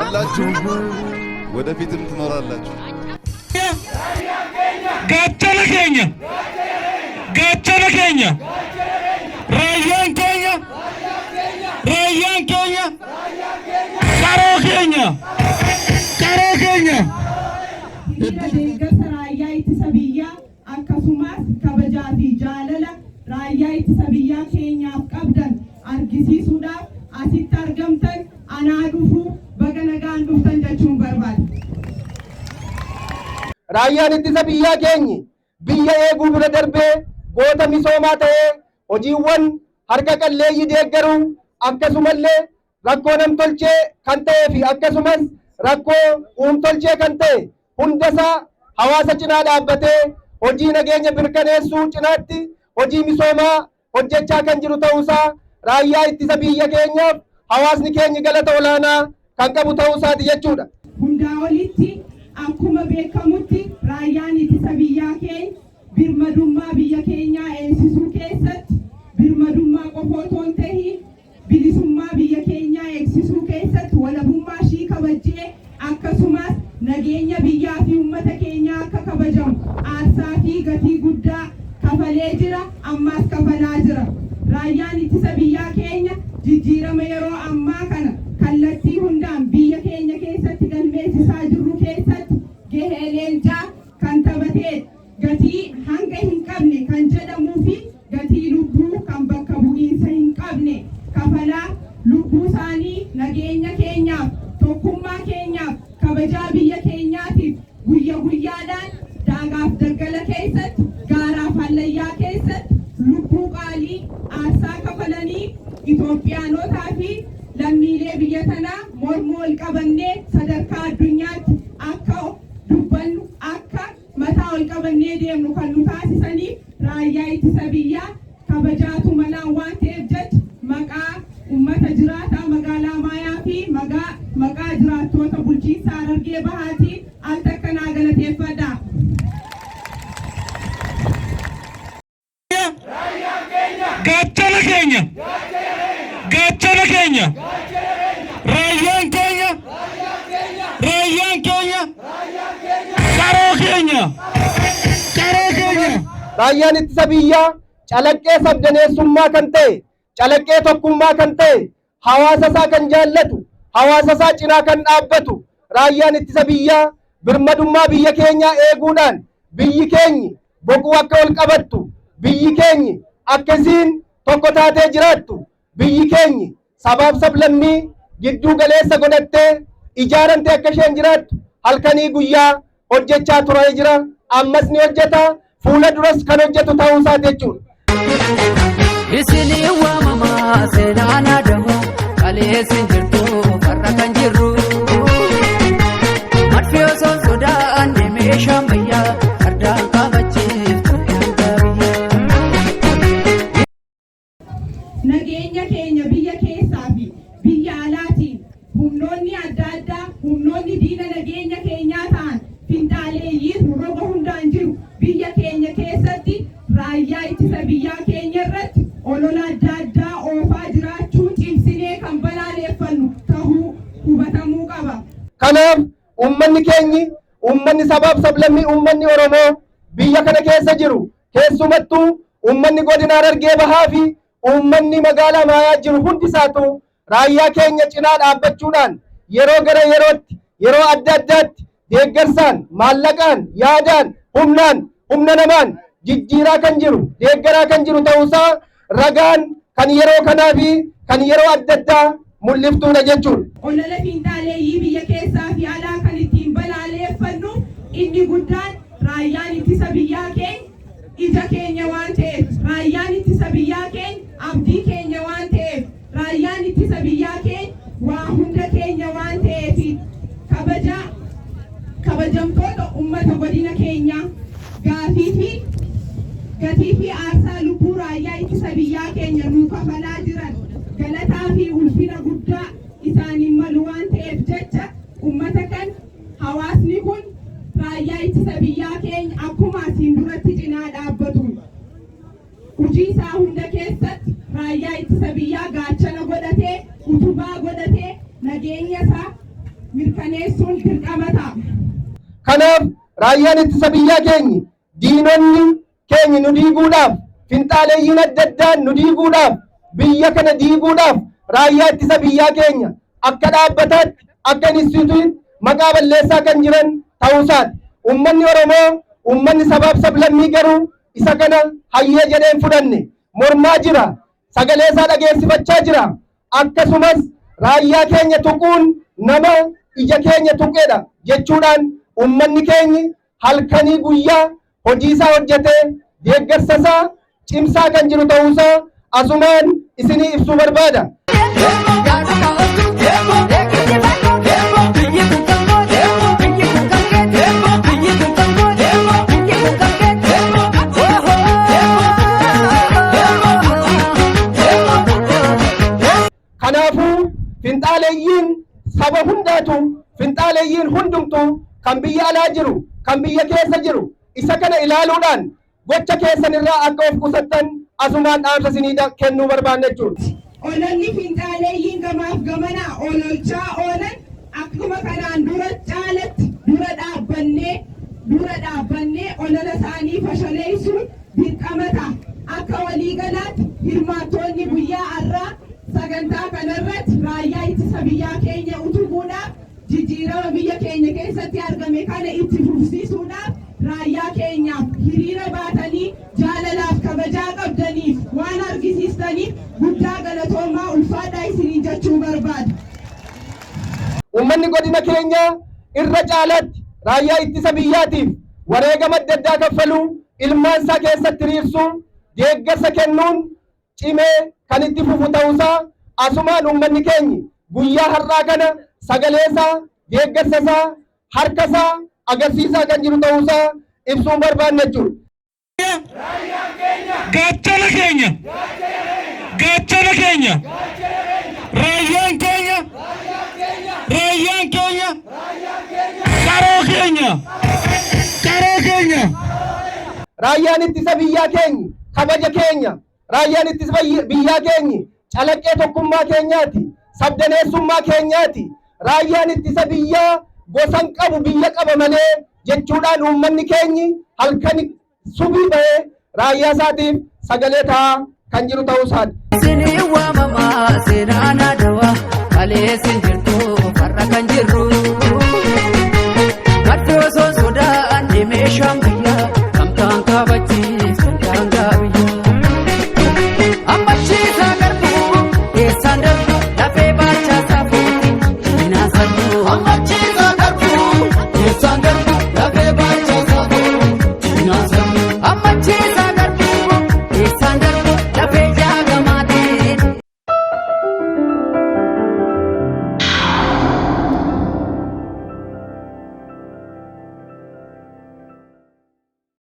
አላችሁ ወደፊትም ትኖራላችሁ። ጋቸለ ኬኛ ራያን ኬኛ ቀሮ ኬኛ deeggarsa raayyaa ittisa biyyaa akkasumas kabajaa fi jaalala raayyaa ittisa biyyaa keenyaaf qabdan argisiisuudhaaf asitti argamtan anaa dhufuu baga nagaan dhuftan jechuun barbaada. Raayyaan ittisa biyyaa keenyi biyya eeguu bira darbee goota misoomaa ta'ee hojiiwwan harka qalleeyyii deeggaruu akkasumallee rakkoo namtolchee kan ta'ee fi akkasumas rakkoo uumtolchee kan ta'e hundasaa hawaasa cinaa dhaabbatee hojii nageenya mirkaneessuu cinaatti hojii misoomaa hojjechaa kan jiru ta'uusaa raayyaa ittisa biyya keenyaaf hawaasni keenya galata olaanaa kan qabu ta'uusaati jechuudha. Hundaa olitti akkuma beekamutti raayyaan ittisa biyyaa keenya birmadummaa biyya keenyaa eegsisuu keessatti birmadummaa qofa otoo hin ta'iin bilisummaa biyya keenyaa eegsisuu keessatti walabummaa ishii kabajee akkasumas nageenya biyyaa fi uummata keenyaa akka kabajamu aarsaa fi gatii guddaa kafalee jira ammaas kafalaa jira. Raayyaan ittisa biyyaa keenya jijjiirama yeroo ammaa kana kallattii hundaan biyya keenya keessatti galmeessisaa jirru keessatti gahee leencaa kan taphatee gatii hanga hin qabne kan jedhamuu fi gatii lubbuu kan bakka bu'iinsa hin qabne kafalaa lubbuu isaanii nageenya keenyaaf tokkummaa keenyaaf kabajaa biyya keenyaatiif guyyaadhaan daagaaf daggala keessatti gaaraaf hallayyaa keessatti lubbuu qaalii aarsaa kafalanii Itoophiyaanotaa fi lammiilee biyya tanaa mormoo ol qabannee sadarkaa addunyaatti akka dubbannu akka mataa ol qabannee deemnu kan nu taasisaniif raayyaa ittisa biyyaa kabajaatu malaan waan ta'eef jecha maqaa uummata jiraataa magaalaa Maayaa fi maqaa jiraattoota bulchiinsa Harargee Bahaatiin al takkanaa galateeffadha. Gaachana keenya raayyaan keenya qaroo keenya. Raayyaan ittisa biyyaa calaqqee sabdaneessummaa kan ta'e calaqqee tokkummaa kan ta'e hawaasa isaa kan jaallatu hawaasa isaa cinaa kan dhaabbatu raayyaan ittisa biyyaa birmadummaa biyya keenyaa eeguudhaan biyyi keenyi boquu akka ol qabattu biyyi keenyi akkasiin tokko taatee jiraattu biyyi keenyi sabaaf sablammii gidduu galeessa godhattee ijaaramtee akka isheen jiraattu halkanii guyyaa hojjechaa turee jira ammas ni hojjeta fuula duras kan hojjetu ta'uu isaati jechuudha. Isinii waamamaa seenaan adamu qaleessin jirtu farra kan jirru marfi osoo sodaan meeshaa ammayyaa fardaan qabachiif nageenya keenya biyya keessaa fi biyya alaatiin humnoonni adda addaa humnoonni diina nageenya keenyaa ta'an finxaaleeyyii roga hundaan jiru biyya keenya keessatti raayyaa ittisa biyyaa keenya irratti olola adda addaa oofaa jiraachuu cimsinee kan balaaleffannu ta'uu hubatamuu qaba. Kanaaf uummanni keenyi uummanni sabaaf sablammii uummanni Oromoo biyya kana keessa jiru keessumattuu uummanni godina Harargee Bahaa fi uummanni magaalaa Maayaa jiru hundisaatu raayyaa keenya cinaa dhaabbachuudhaan yeroo gara yerootti yeroo adda addaatti deeggarsaan maallaqaan yaadaan humna namaan jijjiiraa kan jiru deeggaraa kan jiru ta'uusaa ragaan kan yeroo kanaa fi kan yeroo adda addaa mul'iftuudha jechuudha. Olola finxaaleeyyii biyya keessaa fi alaa kan ittiin balaaleffannu inni guddaan raayyaan ittisa biyyaa keenya ija keenya waan ta'eef raayyaan ittisa biyyaa keenya abdii keenya waan ta'eef raayyaan ittisa biyyaa keenya waa hunda keenya waan ta'eef kabajamtoota uummata godina keenyaa gatii fi aarsaa lubbuu raayyaa ittisa biyyaa keenya nuu kafalaa jiran galataa fi ulfina guddaa isaaniin malu waan ta'eef jecha uummata kan hawaasni kun raayyaa ittisa biyyaa keenya akkuma asiin duratti cinaa dhaabbatu. Hojii isaa hunda keessatti raayyaa ittisa biyyaa gaachana godhatee utubaa godhatee nageenya isaa mirkaneessuun dirqama ta'a. Kanaaf raayyaan ittisa biyyaa keenya diinonni keenya nu diiguudhaaf finxaaleeyyiin adda addaa nu diiguudhaaf biyya kana diiguudhaaf raayyaa ittisa biyyaa keenya akka dhaabbataatti akka instituutiin maqaa balleessaa kan jiran ta'uusaati. Uummanni Oromoo uummanni sabaaf sablammii garuu isa kana hayyee jedheen fudhanne mormaa jira, sagalee isaa dhageessifachaa jira. Akkasumas raayyaa keenya tuquun nama ija keenya tuqedha jechuudhaan uummanni keenya halkanii guyyaa hojii isaa hojjetee deeggarsa isaa cimsaa kan jiru ta'uusaa asumaan isinii ibsuu barbaada. Kanaafuu finxaaleeyyiin saba hundaatu finxaaleeyyiin hundumtuu kan biyya alaa jiru kan biyya keessa jiru isa kana ilaaluudhaan gocha keessan irraa akka of qusattan asumaan dhaamsa isinii kennuu barbaanna jechuudha. Ololli finxaaleeyyiin gamaaf gamanaa ololchaa oolan akkuma kanaan dura caalatti dura dhaabbannee olola isaanii fashaleessuun dirqama ta'a. Akka waliigalaatti hirmaattoonni guyyaa har'aa sagantaa kanarratti raayyaa ittisa biyyaa keenya utubuudhaaf jijjiirama biyya keenya keessatti argame kana itti fufsiisuudhaaf raayyaa keenyaaf hiriira baatanii jaalalaaf kabajaa qabdaniif waan argisiistaniif guddaa galatoomaa ulfaadhaa isinii jechuu barbaada. Uummanni godina keenya irra caalatti raayyaa ittisa biyyaatiif wareegama adda addaa kaffaluu ilmaan isaa keessatti hiriirsuu deeggarsa kennuun cimee kan itti fufu ta'uusaa asumaan uummanni keenya guyyaa har'aa kana sagalee isaa deeggarsa isaa harka isaa agarsiisaa kan jiru ta'uusaa ibsuun barbaanna jechuudha. Gaachana keenya raayyaan keenya qaroo keenya. Raayyaan ittisa biyyaa keenya kabaja keenya. Raayyaan ittisa biyyaa keenya calaqqee tokkummaa keenyaati, sabdaneessummaa keenyaati. Raayyaan ittisa biyyaa gosan qabu biyya qaba malee jechuudhaan uummanni keenyi halkan subii bahee raayyaa isaatiif sagalee ta'aa kan jiru ta'uusaati. Isinii waamamaa seenaan adawaa kaleessin jirtu farra kan jirru. Maddi osoo sodaan meeshaan biyyaa kamtaan kabachi.